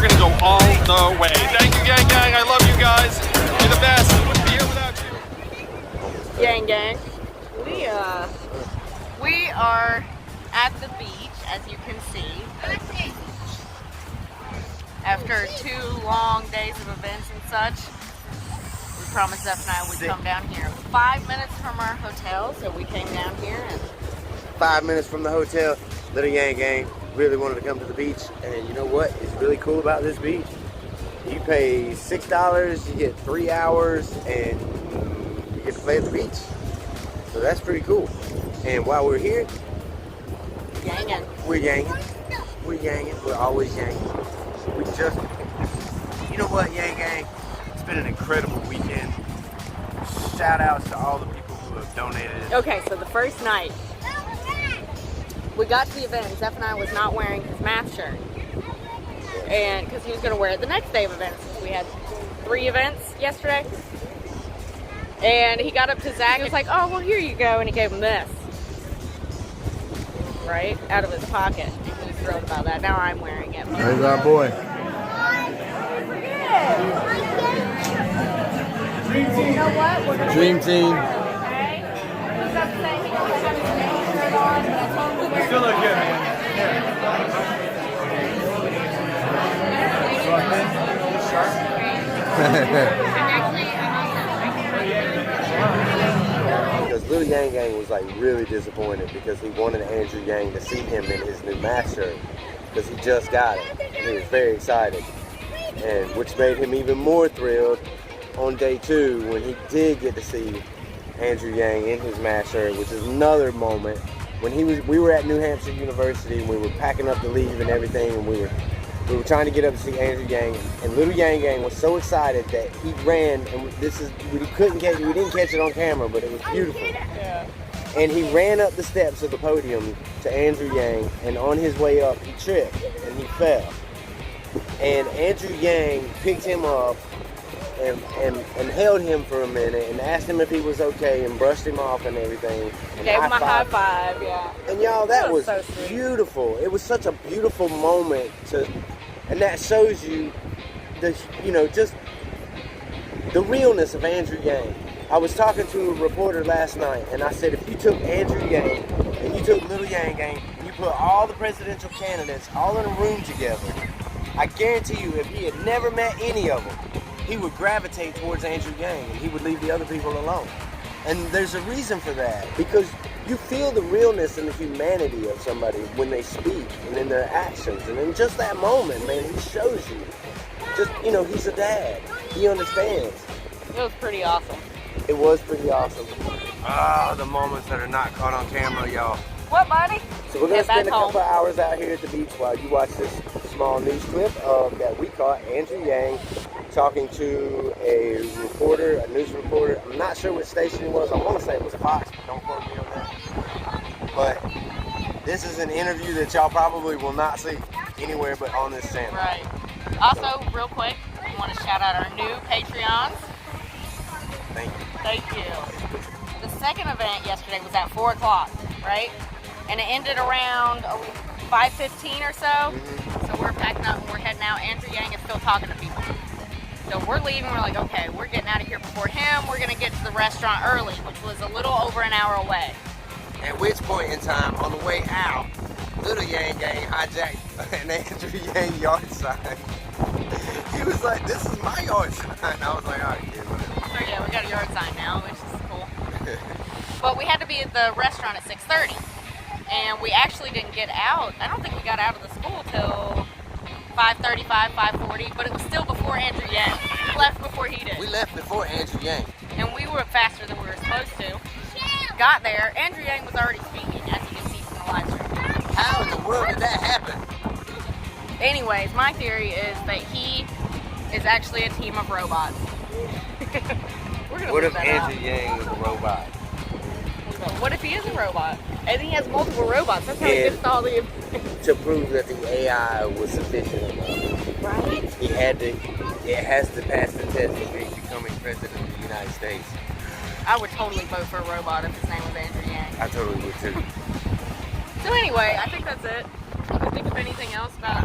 we're gonna go all the way. Thank you, gang, gang. I love you guys. You're the best. Wouldn't be here without you. Gang, gang. We are at the beach, as you can see. After 2 long days of events and such, we promised Zeph and I would come down here. 5 minutes from our hotel, so we came down here. And 5 minutes from the hotel, little Yang Gang really wanted to come to the beach. And you know what is really cool about this beach? You pay $6, you get 3 hours, and you get to play at the beach. So that's pretty cool. And while we're here, yanging. We're yanging. We're yanging. We're always yanging. We just, you know what, Yang Gang? It's been an incredible weekend. Shout outs to all the people who have donated. Okay, so the first night, we got to the event, and Zeph and I was not wearing his math shirt. And because he was going to wear it the next day of events. We had 3 events yesterday. And he got up to Zach and was like, oh, well, here you go. And he gave him this. Right? Out of his pocket. He was thrilled about that. Now I'm wearing it. There's our boy. You know what? We're gonna Dream team. Okay? He's upset he doesn't have his main shirt on, but I told him to wear it. Still look good, man. Because Little Yang Gang was like really disappointed because he wanted Andrew Yang to see him in his new math shirt because he just got it. And he was very excited, and which made him even more thrilled on day 2 when he did get to see Andrew Yang in his math shirt, which is another moment when we were at New Hampshire University and we were packing up to leave and everything, and we were trying to get up to see Andrew Yang, and Little Yang Gang was so excited that he ran, and we didn't catch it on camera, but it was beautiful. Yeah. And he ran up the steps of the podium to Andrew Yang, and on his way up, he tripped and he fell. And Andrew Yang picked him up and held him for a minute and asked him if he was okay and brushed him off and everything. And Gave him a high five, yeah. And y'all, that was so sweet. beautiful. It was such a beautiful moment and that shows you just the realness of Andrew Yang. I was talking to a reporter last night, and I said, if you took Andrew Yang and you took Little Yang Gang and you put all the presidential candidates all in a room together, I guarantee you, if he had never met any of them, he would gravitate towards Andrew Yang and he would leave the other people alone. And there's a reason for that, because you feel the realness and the humanity of somebody when they speak and in their actions. And in just that moment, man, he shows you. Just, he's a dad. He understands. It was pretty awesome. It was pretty awesome. The moments that are not caught on camera, y'all. What, buddy? So we're going to spend a couple hours out here at the beach while you watch this small news clip that we caught Andrew Yang talking to a news reporter. I'm not sure what station it was. I want to say it was Fox, but don't quote me on that. But this is an interview that y'all probably will not see anywhere but on this channel. Right. Also, real quick, we want to shout out our new Patreons. Thank you. Thank you. The second event yesterday was at 4 o'clock, right? And it ended around 5:15 or so. Mm-hmm. So we're packing up and we're heading out. Andrew Yang is still talking to people. So we're leaving. We're like, okay, we're getting out of here before him. We're going to get to the restaurant early, which was a little over an hour away. At which point in time, on the way out, Little Yang Gang hijacked an Andrew Yang yard sign. He was like, this is my yard sign. I was like, all right, kid, whatever. So yeah, we got a yard sign now, which is cool. But we had to be at the restaurant at 6:30. And we actually didn't get out. I don't think we got out of the school till 5:35, 5:40, but it was still before Andrew Yang. We left before he did. We left before Andrew Yang. And we were faster than we were supposed to. Got there, Andrew Yang was already speaking, as you can see from the live stream. How in the world did that happen? Anyways, my theory is that he is actually a team of robots. What if Andrew Yang was a robot? What if he is a robot? And he has multiple robots. That's how he gets all the... To prove that the AI was sufficient enough. Right? It has to pass the test of becoming president of the United States. I would totally vote for a robot if his name was Andrew Yang. I totally would too. So anyway, I think that's it. I think of anything else about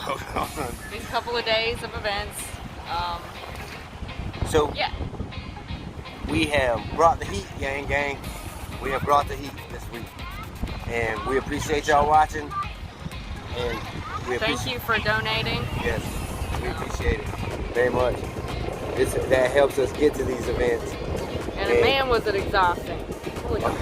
Hold on. these couple of days of events. So Yeah. we have brought the heat, gang. We have brought the heat this week. And we appreciate y'all watching. And we Thank you for donating. Yes, we appreciate it very much. That helps us get to these events. And man, was it exhausting.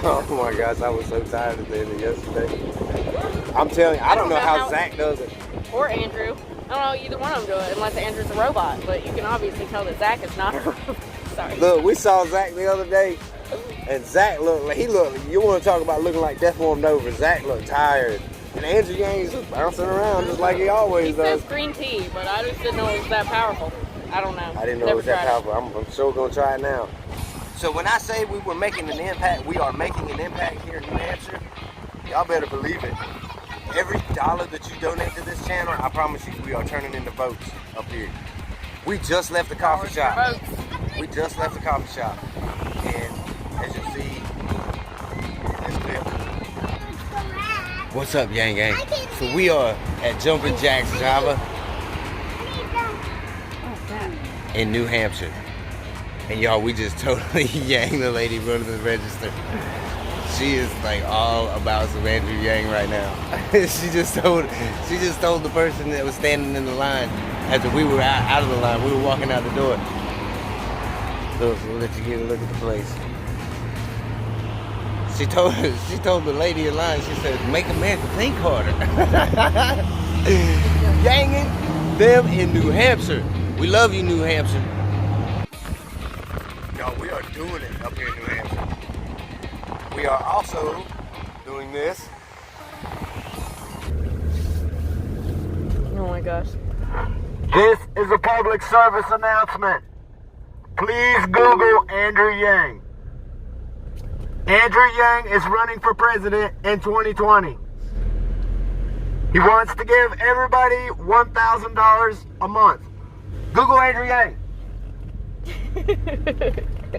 Oh my gosh, I was so tired at the end of yesterday. I'm telling you, I don't know how Zach does it. Or Andrew. I don't know either one of them do it unless Andrew's a robot. But you can obviously tell that Zach is not a robot. Sorry. Look, we saw Zach the other day, and Zach looked like you want to talk about looking like death warmed over. Zach looked tired. And Andrew Yang's just bouncing around just like he always does. He says green tea, but I just didn't know it was that powerful. I don't know. I didn't know it was that powerful. I'm sure going to try it now. So when I say we were making an impact, we are making an impact here in New Hampshire. Y'all better believe it. Every dollar that you donate to this channel, I promise you, we are turning into votes up here. We just left the coffee shop. We just left the coffee shop. And as you see in this clip. What's up, gang? So we are at Jumpin' Jack's Java in New Hampshire. And y'all, we just totally yanged the lady running the register. She is like all about some Andrew Yang right now. she just told the person that was standing in the line after we were out of the line. We were walking out the door. So we'll let you get a look at the place. She told the lady in line, she said, make America think harder. Yanging them in New Hampshire. We love you, New Hampshire. Y'all, we are doing it up here in New Hampshire. We are also doing this. Oh my gosh. This is a public service announcement. Please Google Andrew Yang. Andrew Yang is running for president in 2020. He wants to give everybody $1,000 a month. Google Andrew Yang.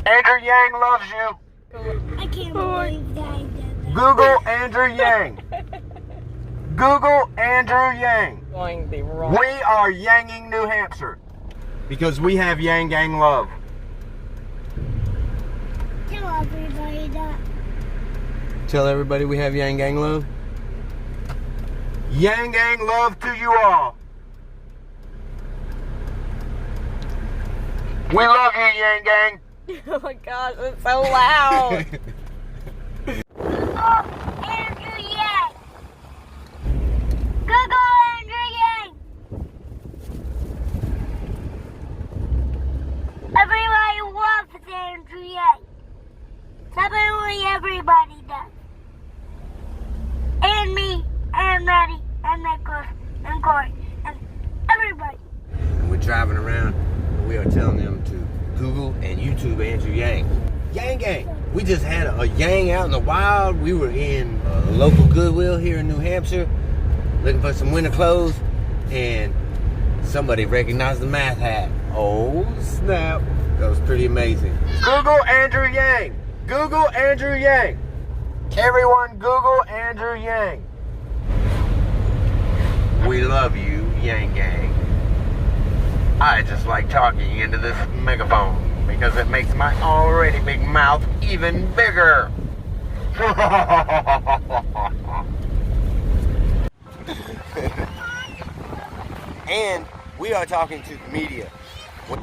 Andrew Yang loves you. I can't believe that I did that. Google Andrew Yang. Google Andrew Yang. Going the wrong. We are Yanging New Hampshire because we have Yang Gang love. Tell everybody that. Tell everybody we have Yang Gang love. Yang Gang love to you all. We love you, Yang Gang. Oh my gosh, it's so loud. Google Andrew Yang. Google Andrew Yang. Everybody loves Andrew Yang. Suddenly everybody does. And me, and Maddie, and Nicholas, and Corey, and everybody. We're driving around and we are telling them to Google and YouTube Andrew Yang. Yang Gang. We just had a Yang out in the wild. We were in a local Goodwill here in New Hampshire looking for some winter clothes, and somebody recognized the math hat. Oh snap. That was pretty amazing. Google Andrew Yang. Google Andrew Yang. Everyone Google Andrew Yang. We love you, Yang Gang. I just like talking into this megaphone because it makes my already big mouth even bigger. And we are talking to the media.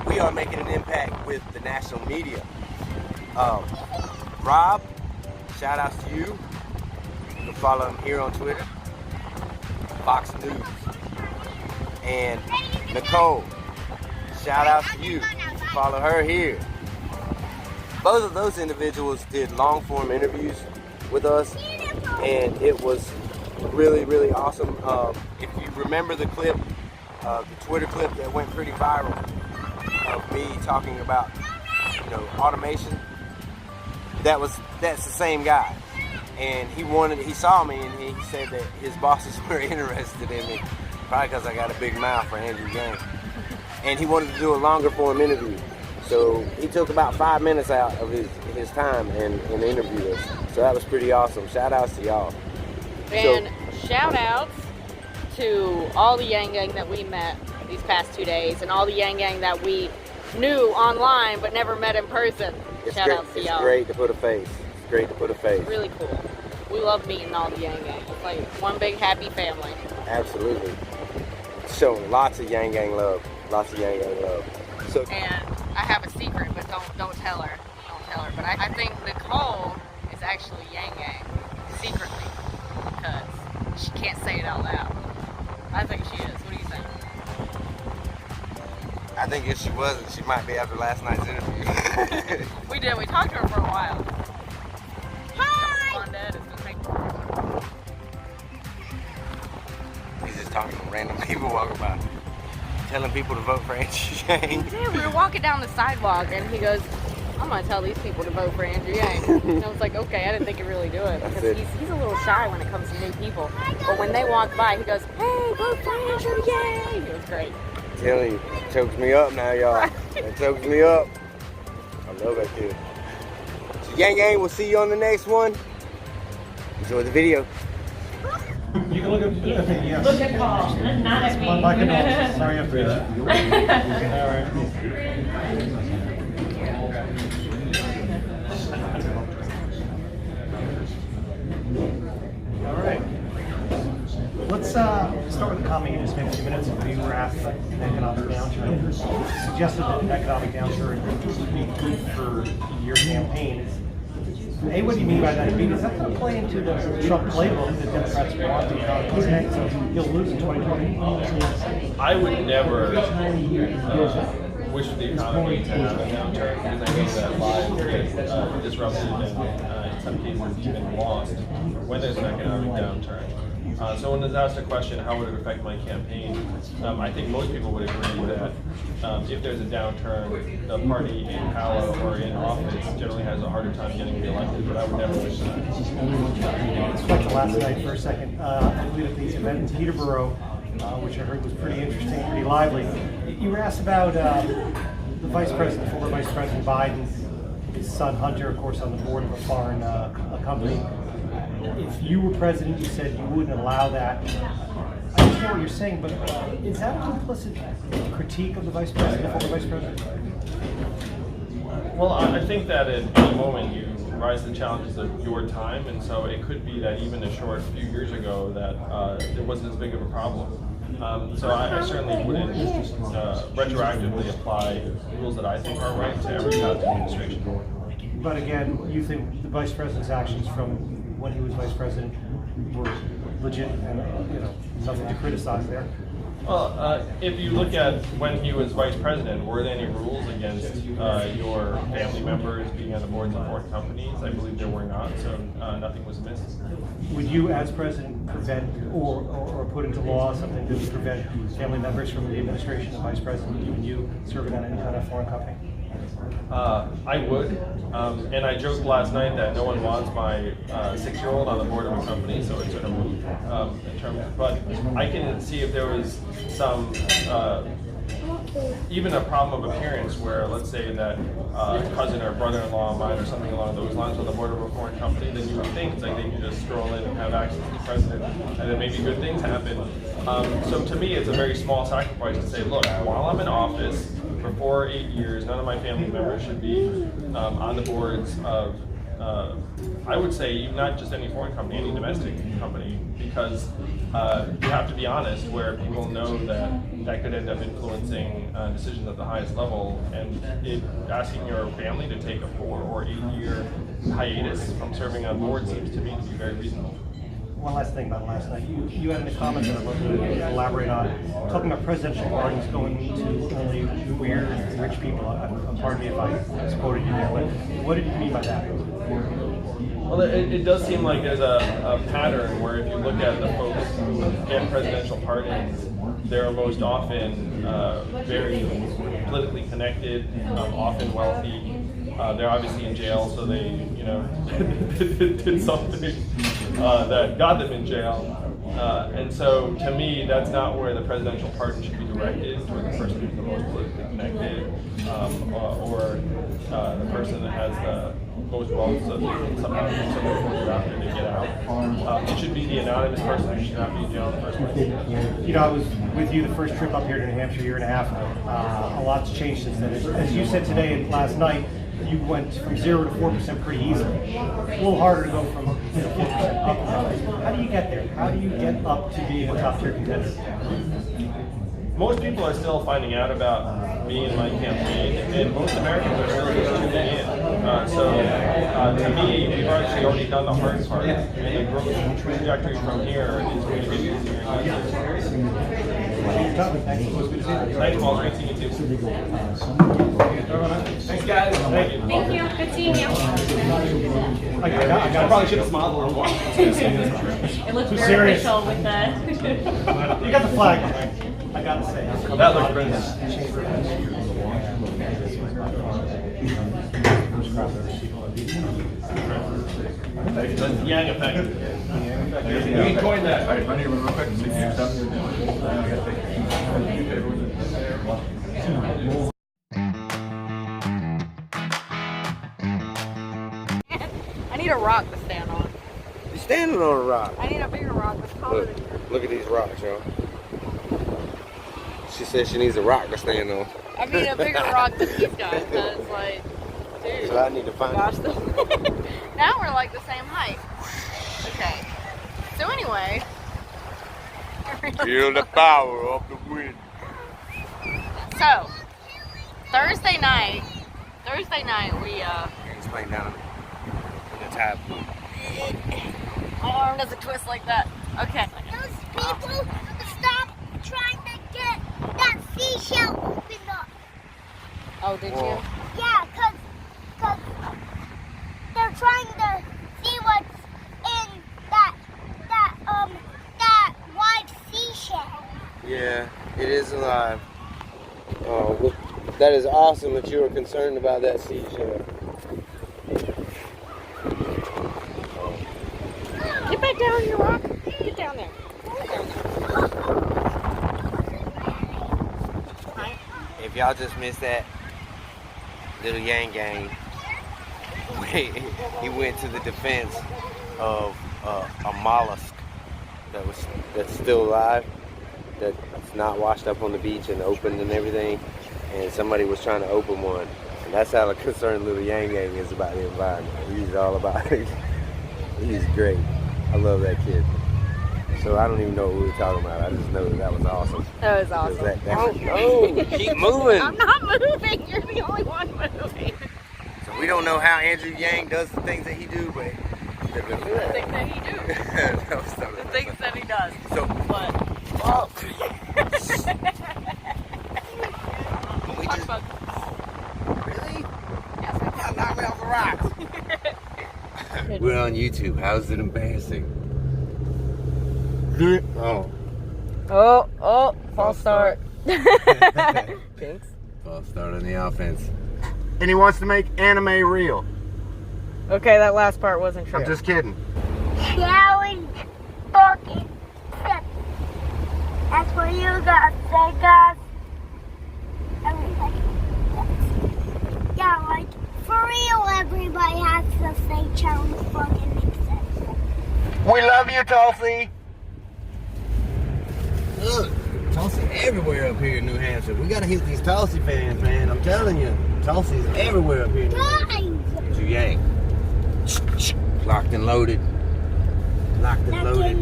We are making an impact with the national media. Rob, shout outs to you. You can follow him here on Twitter, Fox News. And Nicole, shout out to you. Follow her here. Both of those individuals did long form interviews with us, and it was really, really awesome. If you remember the clip, the Twitter clip that went pretty viral of me talking about, automation, that's the same guy. And he saw me and he said that his bosses were interested in me, probably because I got a big mouth for Andrew Yang. And he wanted to do a longer form interview. So he took about 5 minutes out of his time and interviewed us. So that was pretty awesome. Shout outs to y'all. And shout outs to all the Yang Gang that we met these past 2 days, and all the Yang Gang that we knew online but never met in person. Shout out to y'all. It's great to put a face. It's great to put a face. Really cool. We love meeting all the Yang Gang. It's like one big happy family. Absolutely. Showing lots of Yang Gang love. Lots of Yang Gang love. So, and I have a secret, but don't tell her. Don't tell her. But I think Nicole is actually Yang Gang secretly, because she can't say it out loud. I think she is. What do you think? I think if she wasn't, she might be after last night's interview. We did. We talked to her for a while. Hi. He's just talking to random people walking by, telling people to vote for Andrew Yang. Yeah, we were walking down the sidewalk, and he goes, "I'm gonna tell these people to vote for Andrew Yang." And I was like, "Okay." I didn't think he'd really do it because he's a little shy when it comes to new people. But when they walk by, he goes, "Hey, vote for Andrew Yang." It was great. I'm telling you, it chokes me up now, y'all. It chokes me up. I love that kid. So Yang Gang, we'll see you on the next one. Enjoy the video. You can look at yes. Look at Paul, not at me. My condolences. Sorry after that. All right. All right. Let's start with the comment you just made a few minutes ago. You were asked about an economic downturn. You suggested that an economic downturn would be good for your campaign. A, what do you mean by that? Does that kind of play into the Trump playbook that Democrats want the economy to tank, so he'll lose in 2020? I would never wish for the economy to have a downturn, because I think that lives get disrupted and in some cases even lost when there's an economic downturn. So when there's asked a question, how would it affect my campaign? I think most people would agree that if there's a downturn, the party in power or in office generally has a harder time getting reelected, but I would never wish that. Let's back to last night for a second. I believe at the event in Peterborough, which I heard was pretty interesting, pretty lively. You were asked about the Vice President, former Vice President Biden, his son Hunter, of course, on the board of a foreign company. If you were president, you said you wouldn't allow that. I understand what you're saying, but is that an implicit critique of the Vice President, the former Vice President? Well, I think that at any moment you rise to the challenges of your time, and so it could be that even a short few years ago that it wasn't as big of a problem. So I certainly wouldn't retroactively apply rules that I think are right to every past administration. But again, you think the Vice President's actions from when he was Vice President were legit and nothing to criticize there? Well, if you look at when he was Vice President, were there any rules against your family members being on the boards of foreign companies? I believe there were not, so nothing was missed. Would you, as President, prevent or put into law something that would prevent family members from the administration of Vice President, even you, serving on any kind of foreign company? I would, and I joked last night that no one wants my 6-year-old on the board of a company, so it's sort of moved in terms. But I can see if there was some, even a problem of appearance where, let's say that a cousin or brother-in-law of mine or something along those lines on the board of a foreign company, then you would think like they could just stroll in and have access to the president, and then maybe good things happen. So to me, it's a very small sacrifice to say, look, while I'm in office, for 4 or 8 years, none of my family members should be on the boards of, I would say, not just any foreign company, any domestic company, because you have to be honest, where people know that could end up influencing decisions at the highest level, and asking your family to take a 4 or 8 year hiatus from serving on board seems to me to be very reasonable. One last thing about last night. You had in the comments that I'd love to elaborate on, talking about presidential pardons going to only weird, rich people. Pardon me if I misquoted you there, but what did you mean by that? Well, it does seem like there's a pattern where if you look at the folks who get presidential pardons, they're most often very politically connected, often wealthy. They're obviously in jail, so they, did something that got them in jail. And so, to me, that's not where the presidential pardon should be directed toward the person who's the most politically connected, or the person that has the goes well, so somehow somebody pulls it out and they get out. It should be the anonymous person who should not be in jail in the first place. You know, I was with you the first trip up here to New Hampshire a year and a half ago. A lot's changed since then. As you said today and last night, you went from 0 to 4% pretty easily. A little harder to go from 4% up. How do you get there? How do you get up to being a top tier contender? Most people are still finding out about me and my campaign, and most Americans are still just tuning in. To me, we've actually already done the hard part, and the growth trajectory from here is going to be easier. Thanks, Paul. Great seeing you too. Thanks, guys. Thank you. Good seeing you. I probably should have smiled a little more. It looks very official with the. You got the flag. I gotta say. That looks pretty nice. Yang effect. You can coin that. All right, run here real quick and see if you stuff. I need a rock to stand on. You're standing on a rock. I need a bigger rock that's taller than you. Look at these rocks, y'all. She said she needs a rock to stand on. I need a bigger rock than these guys, because, like, dude. So I need to find Gosh, now we're like the same height. Okay. So anyway. Feel the power of the wind. So, Thursday night, we, It's playing down in the tab. my arm doesn't twist like that. Okay. Those people stop trying to get that seashell opened up. Oh, did you? Yeah, cause they're trying to see what's in that wide seashell. Yeah, it is alive. Oh, well, that is awesome that you are concerned about that seashell. Get back down, you rock. Get down there. If y'all just missed that, little Yang Gang, he went to the defense of a mollusk that's still alive, that's not washed up on the beach and opened and everything, and somebody was trying to open one, and that's how concerned little Yang Gang is about the environment. He's all about it. He's great. I love that kid. So I don't even know what we were talking about. I just know that was awesome. That was awesome. Oh no! Keep moving. I'm not moving. You're the only one moving. So we don't know how Andrew Yang does the things that he do, but The things that he do. that was so The things that he does. So, But oh, we talk just about really? yes, Y'all knocked me off the rocks. We're on YouTube. How's it embarrassing? Oh, false start. Thanks. false start on the offense. And he wants to make anime real. Okay, that last part wasn't true. I'm just kidding. Challenge fucking step. That's what you got, say, guys. Everybody. Yeah, like, for real, everybody has to say challenge fucking accept. We love you, Tulsi. Look, Tulsi everywhere up here in New Hampshire. We gotta hit these Tulsi fans, man. I'm telling you, Tulsi's everywhere up here in New Hampshire. Guys! Andrew Yang. Locked and loaded. Locked and loaded.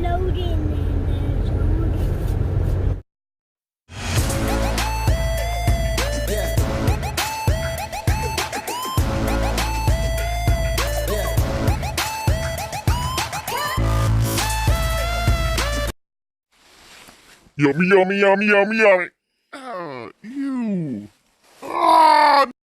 Yummy, yummy, yummy, yummy, yummy. Oh, you. Ah!